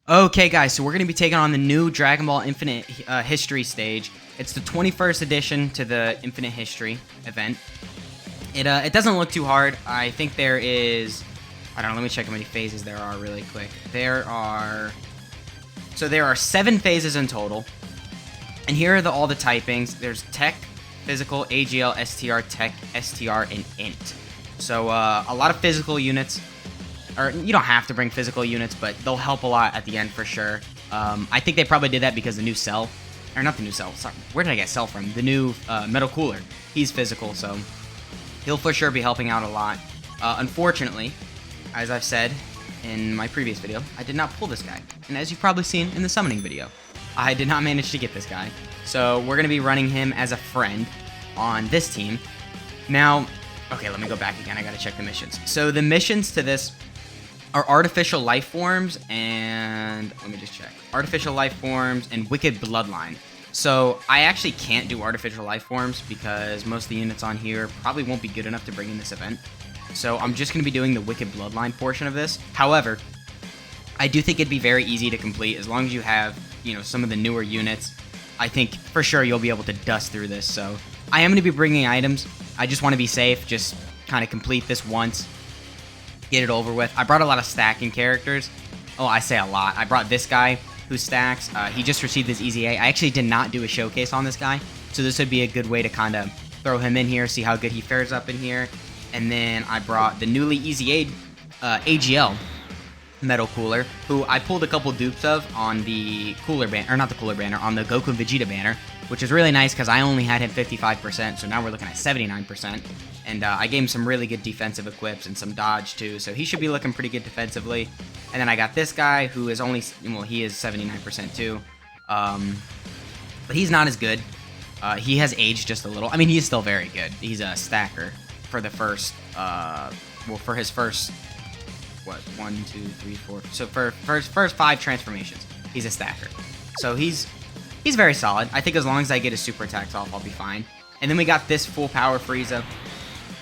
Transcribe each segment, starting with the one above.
Okay, guys, so we're going to be taking on the new Dragon Ball Infinite History stage. It's the 21st edition to the Infinite History event. It doesn't look too hard. I think there is... I don't know, let me check how many phases there are really quick. There are 7 phases in total. And here are all the typings. There's Tech, Physical, AGL, STR, Tech, STR, and Int. So a lot of physical units. Or you don't have to bring physical units, but they'll help a lot at the end for sure. I think they probably did that because the new Cell, or not the new Cell, sorry, where did I get Cell from? The new Metal Cooler. He's physical, so he'll for sure be helping out a lot. Unfortunately, as I've said in my previous video, I did not pull this guy. And as you've probably seen in the summoning video, I did not manage to get this guy. So we're going to be running him as a friend on this team. Now, okay, let me go back again. I got to check the missions. So the missions to this are Artificial Life Forms and... let me just check. Artificial Life Forms and Wicked Bloodline. So I actually can't do Artificial Life Forms because most of the units on here probably won't be good enough to bring in this event. So I'm just going to be doing the Wicked Bloodline portion of this. However, I do think it'd be very easy to complete as long as you have, you know, some of the newer units. I think for sure you'll be able to dust through this. So I am going to be bringing items. I just want to be safe, just kind of complete this once. Get it over with. I brought a lot of stacking characters. Oh, I say a lot. I brought this guy who stacks. He just received this Easy A. I actually did not do a showcase on this guy, so this would be a good way to kind of throw him in here, see how good he fares up in here. And then I brought the newly Easy A AGL Metal Cooler, who I pulled a couple dupes of on the Cooler banner, or not the Cooler banner, on the Goku and Vegeta banner, which is really nice because I only had him 55%, so now we're looking at 79%. And I gave him some really good defensive equips and some dodge too, so he should be looking pretty good defensively. And then I got this guy who is only, well, he is 79% too, but he's not as good. He has aged just a little. I mean, he's still very good. He's a stacker for the first, well, for his first, what, 1, 2, 3, 4. So for first 5 transformations, he's a stacker. So he's very solid. I think as long as I get his super attacks off, I'll be fine. And then we got this full power Frieza.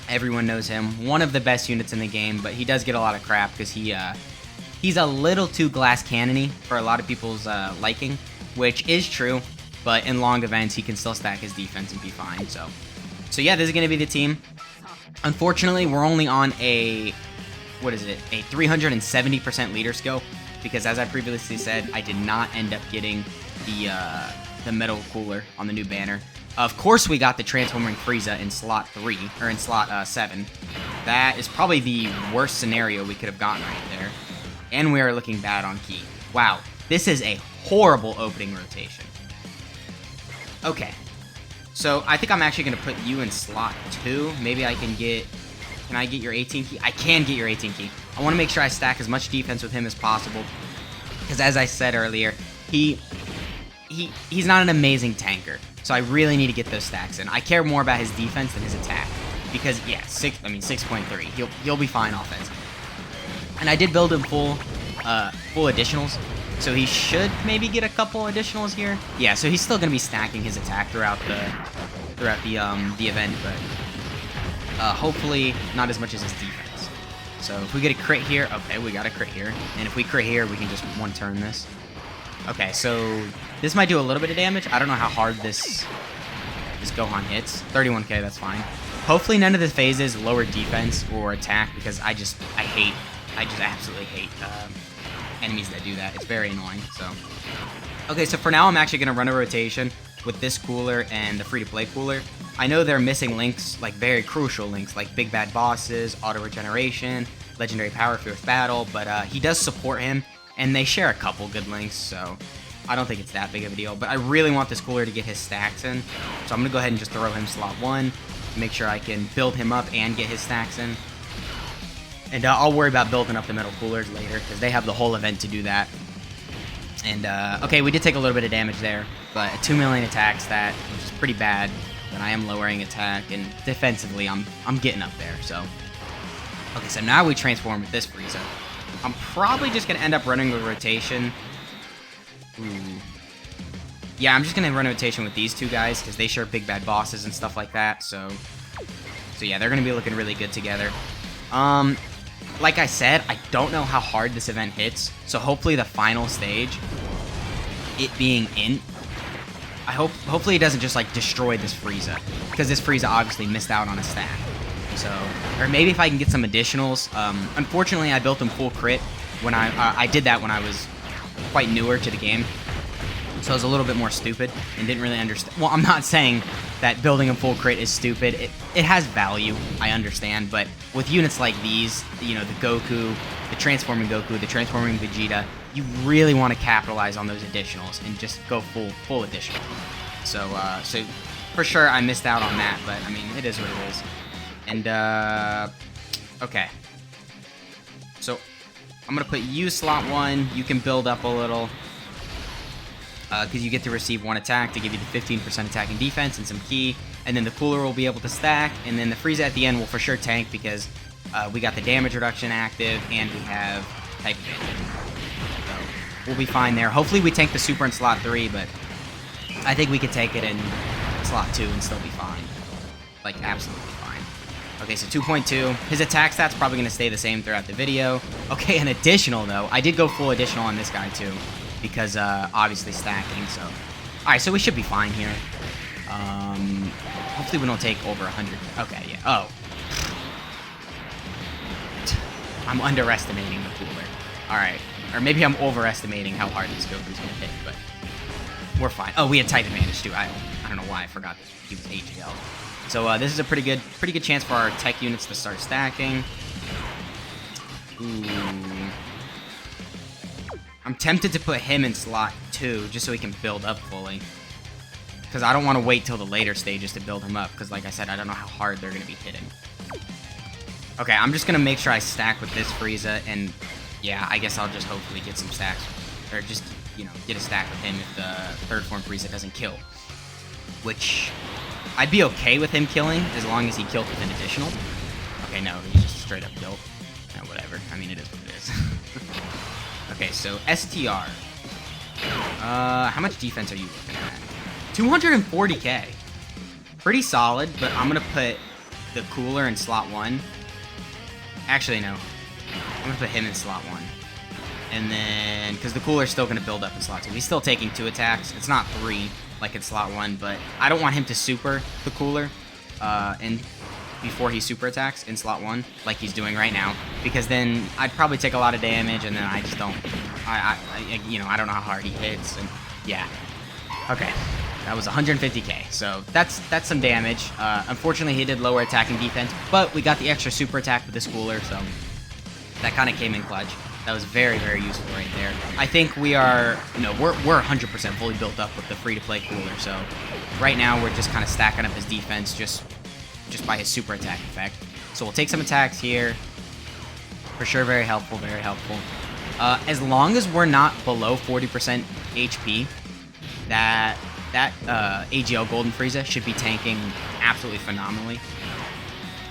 Everyone knows him. One of the best units in the game, but he does get a lot of crap because he's a little too glass cannony for a lot of people's liking, which is true. But in long events, he can still stack his defense and be fine. So yeah, this is going to be the team. Unfortunately, we're only on a, what is it, a 370% leader skill, because as I previously said, I did not end up getting the Metal Cooler on the new banner. Of course, we got the Transforming Frieza in slot 3, or in slot 7. That is probably the worst scenario we could have gotten right there. And we are looking bad on Ki. Wow, this is a horrible opening rotation. Okay, so I think I'm actually going to put you in slot 2. Maybe I can get... Can I get your 18 Ki? I can get your 18 Ki. I want to make sure I stack as much defense with him as possible. Because as I said earlier, he's not an amazing tanker. So I really need to get those stacks in. I care more about his defense than his attack. Because, yeah, 6.3. He'll be fine offensively. And I did build him full additionals. So he should maybe get a couple additionals here. Yeah, so he's still going to be stacking his attack throughout the event. But hopefully not as much as his defense. So if we get a crit here, okay, we got a crit here. And if we crit here, we can just one-turn this. Okay, so this might do a little bit of damage. I don't know how hard this Gohan hits. 31k, that's fine. Hopefully none of the phases lower defense or attack, because I just absolutely hate enemies that do that. It's very annoying, so. Okay, so for now I'm actually going to run a rotation with this cooler and the free-to-play cooler. I know they're missing links, like very crucial links, like Big Bad Bosses, Auto Regeneration, Legendary Power, Fierce Battle, but he does support him. And they share a couple good links, so I don't think it's that big of a deal. But I really want this cooler to get his stacks in. So I'm going to go ahead and just throw him slot 1. Make sure I can build him up and get his stacks in. And I'll worry about building up the Metal Coolers later, because they have the whole event to do that. And, okay, we did take a little bit of damage there. But a 2 million attack stat, which is pretty bad. But I am lowering attack, and defensively I'm getting up there, so. Okay, so now we transform with this Frieza. I'm probably just going to end up running a rotation. Ooh. Yeah, I'm just going to run a rotation with these two guys because they share Big Bad Bosses and stuff like that. So yeah, they're going to be looking really good together. like I said, I don't know how hard this event hits, so hopefully the final stage, it being Int, hopefully it doesn't just like destroy this Frieza, because this Frieza obviously missed out on a stack. So, or maybe if I can get some additionals. Unfortunately, I built him full crit when I did that when I was quite newer to the game. So I was a little bit more stupid and didn't really understand. Well, I'm not saying that building a full crit is stupid. It has value, I understand, but with units like these, you know, the Goku, the transforming Goku, the transforming Vegeta, you really want to capitalize on those additionals and just go full additional. So for sure I missed out on that, but I mean, it is what it is. And okay. So I'm gonna put you slot 1. You can build up a little. Because you get to receive 1 attack to give you the 15% attack and defense and some ki, and then the cooler will be able to stack, and then the Frieza at the end will for sure tank because we got the damage reduction active and we have type advantage. So we'll be fine there. Hopefully we tank the super in slot 3, but I think we could take it in slot 2 and still be fine. Like, absolutely fine. Okay, so 2.2. His attack stat's probably going to stay the same throughout the video. Okay, an additional, though. I did go full additional on this guy, too. Because, obviously stacking, so... Alright, so we should be fine here. Hopefully we don't take over 100. Okay, yeah. Oh. I'm underestimating the cooler. Alright. Or maybe I'm overestimating how hard this Goku's gonna hit, but... We're fine. Oh, we had type advantage, too. I don't know why I forgot that he was HL. So, this is a pretty good chance for our tech units to start stacking. Ooh... I'm tempted to put him in slot 2, just so he can build up fully. Because I don't want to wait till the later stages to build him up, because like I said, I don't know how hard they're going to be hitting. Okay, I'm just going to make sure I stack with this Frieza, and yeah, I guess I'll just hopefully get some stacks, or just, you know, get a stack with him if the third form Frieza doesn't kill. Which, I'd be okay with him killing, as long as he killed with an additional. Okay, no, he just straight up killed. No, whatever. I mean, it is what it is. Okay, so STR. How much defense are you looking at? 240k. Pretty solid, but I'm gonna put the cooler in slot 1. Actually, no. I'm gonna put him in slot 1. And then, because the cooler's still gonna build up in slot 2. He's still taking 2 attacks. It's not 3, like in slot 1, but I don't want him to super the cooler. And before he super attacks in slot 1, like he's doing right now, because then I'd probably take a lot of damage, and then I just don't, you know, I don't know how hard he hits, and yeah. Okay, that was 150k, so that's some damage. Unfortunately, he did lower attack and defense, but we got the extra super attack with this cooler, so that kind of came in clutch. That was very, very useful right there. I think we are, no, we're 100% fully built up with the free-to-play cooler, so right now we're just kind of stacking up his defense just by his super attack effect. So we'll take some attacks here. For sure, very helpful, very helpful. As long as we're not below 40% HP, that AGL Golden Frieza should be tanking absolutely phenomenally.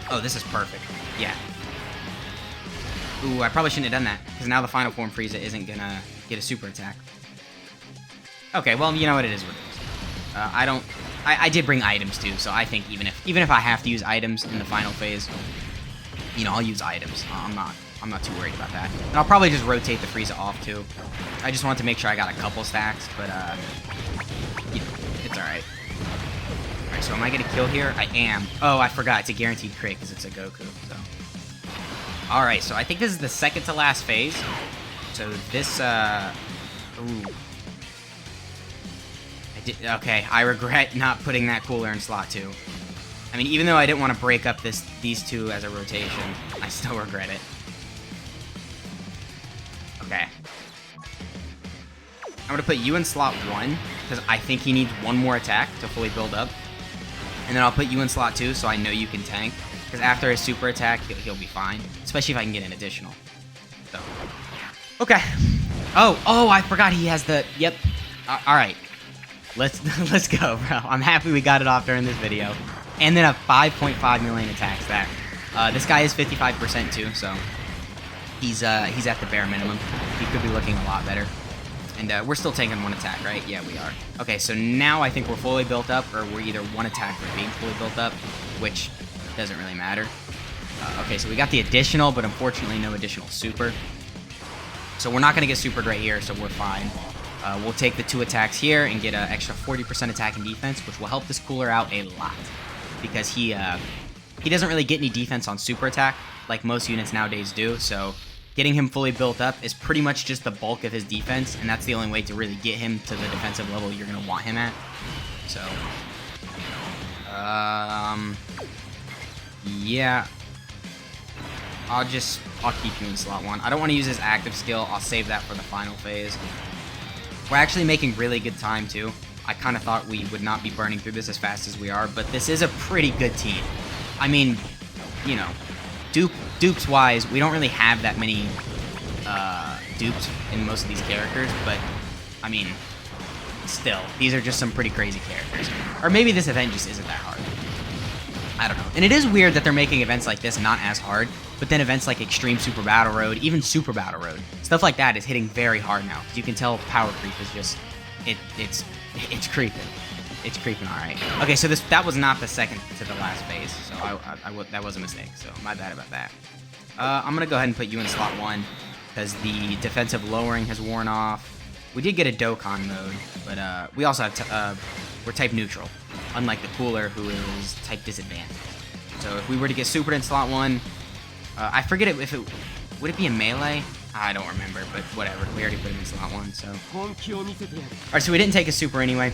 Oh, this is perfect. Yeah. Ooh, I probably shouldn't have done that, because now the final form Frieza isn't gonna get a super attack. Okay, well, you know what, it is what it is. I did bring items too, so I think even if I have to use items in the final phase, you know, I'll use items. I'm not too worried about that. And I'll probably just rotate the Frieza off too. I just wanted to make sure I got a couple stacks, but you know, it's alright. Alright, so am I gonna kill here? I am. Oh, I forgot, it's a guaranteed crit because it's a Goku, so. Alright, so I think this is the second to last phase. So this, ooh. Okay, I regret not putting that cooler in slot 2. I mean, even though I didn't want to break up these two as a rotation, I still regret it. Okay. I'm going to put you in slot 1, because I think he needs one more attack to fully build up. And then I'll put you in slot 2, so I know you can tank. Because after his super attack, he'll be fine. Especially if I can get an additional. So, okay. Oh, I forgot he has the... Yep. Alright. Let's go, bro. I'm happy we got it off during this video. And then a 5.5 million attack stack. This guy is 55% too, so he's at the bare minimum. He could be looking a lot better. And we're still taking 1 attack, right? Yeah, we are. Okay, so now I think we're fully built up, or we're either 1 attack from being fully built up, which doesn't really matter. Okay, so we got the additional, but unfortunately no additional super. So we're not going to get supered right here, so we're fine. We'll take the 2 attacks here and get an extra 40% attack and defense, which will help this cooler out a lot. Because he doesn't really get any defense on super attack, like most units nowadays do, so getting him fully built up is pretty much just the bulk of his defense, and that's the only way to really get him to the defensive level you're going to want him at. So, yeah. I'll keep you in slot 1. I don't want to use his active skill. I'll save that for the final phase. We're actually making really good time, too. I kind of thought we would not be burning through this as fast as we are, but this is a pretty good team. I mean, you know, dupes-wise, we don't really have that many dupes in most of these characters, but, I mean, still, these are just some pretty crazy characters. Or maybe this event just isn't that hard. I don't know. And it is weird that they're making events like this not as hard, but then events like Extreme Super Battle Road, even Super Battle Road, stuff like that is hitting very hard now. You can tell power creep is just, it's creeping. It's creeping, all right. Okay, so that was not the second to the last phase, so that was a mistake, so my bad about that. I'm going to go ahead and put you in slot 1, because the defensive lowering has worn off. We did get a Dokkan mode, but we also have, we're type neutral, unlike the cooler, who is type disadvantage. So if we were to get supered in slot 1, I forget if it, would it be a melee? I don't remember, but whatever. We already put him in slot 1, so. Alright, so we didn't take a super anyway.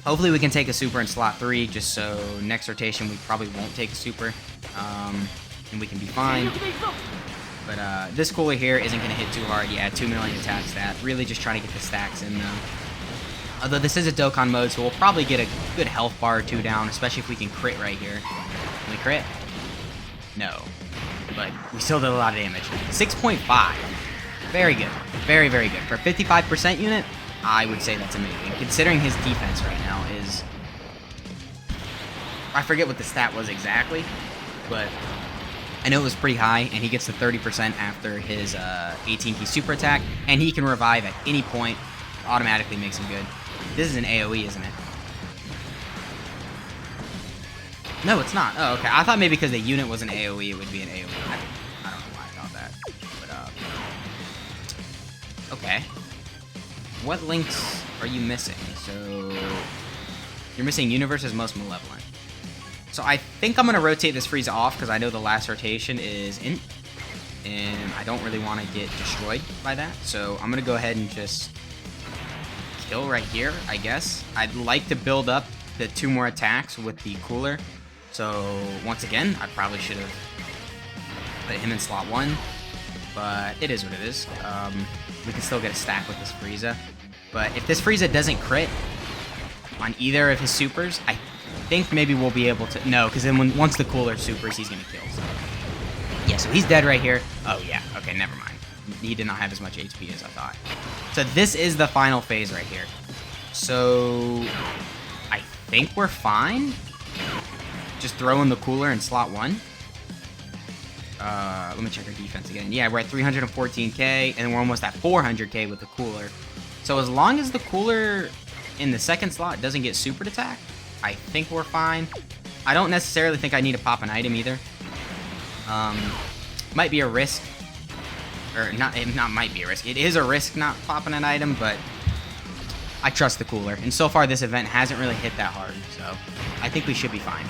Hopefully we can take a super in slot 3, just so next rotation we probably won't take a super, and we can be fine. But this cooler here isn't going to hit too hard. Yeah, 2 million attack stat. Really just trying to get the stacks in, though. Although this is a Dokkan mode, so we'll probably get a good health bar or 2 down, especially if we can crit right here. Can we crit? No. But we still did a lot of damage. 6.5. Very good. Very, very good. For a 55% unit, I would say that's amazing. Considering his defense right now is... I forget what the stat was exactly, but I know it was pretty high, and he gets the 30% after his 18-key super attack, and he can revive at any point. Automatically makes him good. This is an AoE, isn't it? No, it's not. Oh, okay. I thought maybe because the unit was an AoE, it would be an AoE. I don't know why I thought that. But, okay. What links are you missing? So, you're missing Universe's Most Malevolent. So I think I'm going to rotate this Frieza off because I know the last rotation is Int. And I don't really want to get destroyed by that. So I'm going to go ahead and just kill right here, I guess. I'd like to build up the 2 more attacks with the cooler. So once again, I probably should have put him in slot 1. But it is what it is. We can still get a stack with this Frieza. But if this Frieza doesn't crit on either of his supers, I think maybe we'll be able to... No, because then once the cooler supers, he's going to kill. So. Yeah, so he's dead right here. Oh, yeah. Okay, never mind. He did not have as much HP as I thought. So this is the final phase right here. So I think we're fine. Just throw in the cooler in slot 1. Let me check our defense again. Yeah, we're at 314k, and we're almost at 400k with the cooler. So as long as the cooler in the second slot doesn't get super attack, I think we're fine. I don't necessarily think I need to pop an item either. Might be a risk. Or not might be a risk. It is a risk not popping an item, but I trust the cooler. And so far this event hasn't really hit that hard, so I think we should be fine.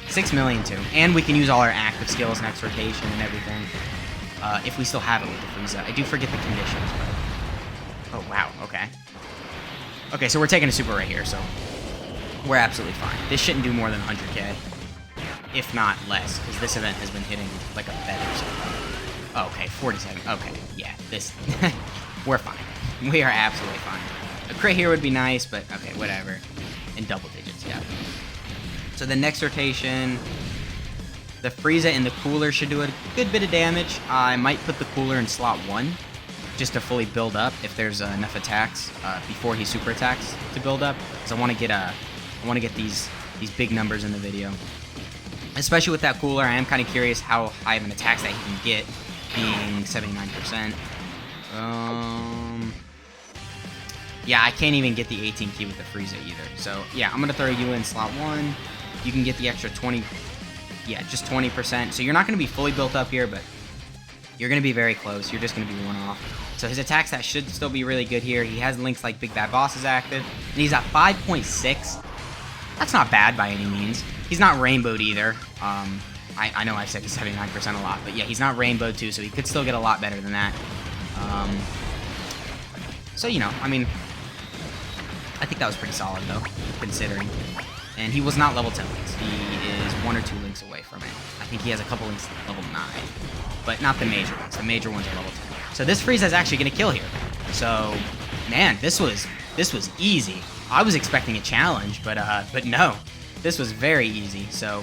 6 million too. And we can use all our active skills next rotation and everything. If we still have it with the Frieza. I do forget the conditions, but... Oh, wow. Okay. Okay, so we're taking a super right here, so... We're absolutely fine. This shouldn't do more than 100k. If not less, because this event has been hitting like a feather. So. Okay, 47. Okay, yeah, this... We're fine. We are absolutely fine. A crit here would be nice, but okay, whatever. In double digits, yeah. So the next rotation, the Frieza and the cooler should do a good bit of damage. I might put the cooler in slot 1, just to fully build up if there's enough attacks before he super attacks to build up. Because I want to get these big numbers in the video. Especially with that cooler, I am kind of curious how high of an attack that he can get, being 79%. Yeah, I can't even get the 18 key with the Frieza either. So yeah, I'm gonna throw you in slot 1. You can get the extra 20 Yeah, just 20%. So you're not going to be fully built up here, but you're going to be very close. You're just going to be one off. So his attack stat should still be really good here. He has links like Big Bad Boss is active. And he's at 5.6. That's not bad by any means. He's not rainbowed either. I know I said he's 79% a lot, but yeah, he's not rainbowed too, so he could still get a lot better than that. So, you know, I mean, I think that was pretty solid, though, considering. And he was not level 10 links. He is 1 or 2 links away from it. I think he has a couple links level 9, but not the major ones. The major ones are level 10. So this Frieza is actually going to kill here. So, man, this was easy. I was expecting a challenge, but no. This was very easy. So,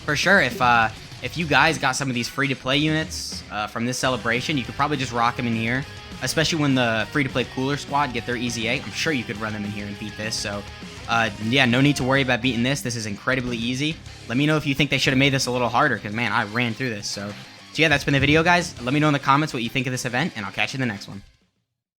for sure, if you guys got some of these free-to-play units from this celebration, you could probably just rock them in here. Especially when the free-to-play Cooler Squad get their Easy 8. I'm sure you could run them in here and beat this. So, yeah, no need to worry about beating this. This is incredibly easy. Let me know if you think they should have made this a little harder, because, man, I ran through this. So yeah, that's been the video, guys. Let me know in the comments what you think of this event, and I'll catch you in the next one.